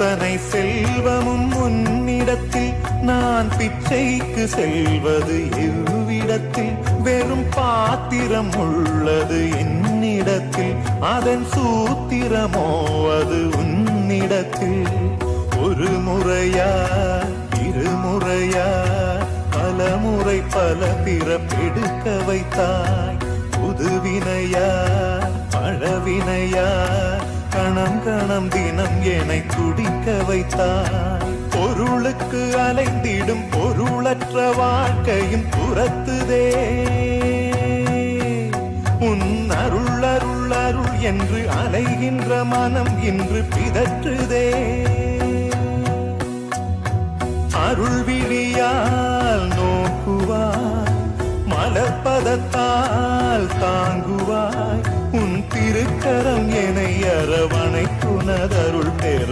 அத்தனை செல்வமும் உன்னிடத்தில் நான் பிச்சைக்கு செல்வது எவ்விடத்தில் வெறும் பாத்திரம் உள்ளது என்னிடத்தில் அதன் சூத்திரமோ அது உன்னிடத்தில் ஒரு முறையா இருமுறையா பல முறை பல பிறப்பெடுக்க வைத்தாய் புதுவினையா பழவினையா கணம் கணம் தினம் என்னை துடிக்க வைத்தாய் பொருளுக்கு அலைந்திடும் பொருளற்ற வாழ்க்கையும் துரத்துதே உன் அருள் அருள் அருள் என்று அலைகின்ற மனம் இன்று பிதற்றுதே அருள் விழியால் நோக்குவாய் மலர்பதத்தால் தாங்குவாய் உன் திருக்கரம் என்னை அரவணைக்குனதருள் பெற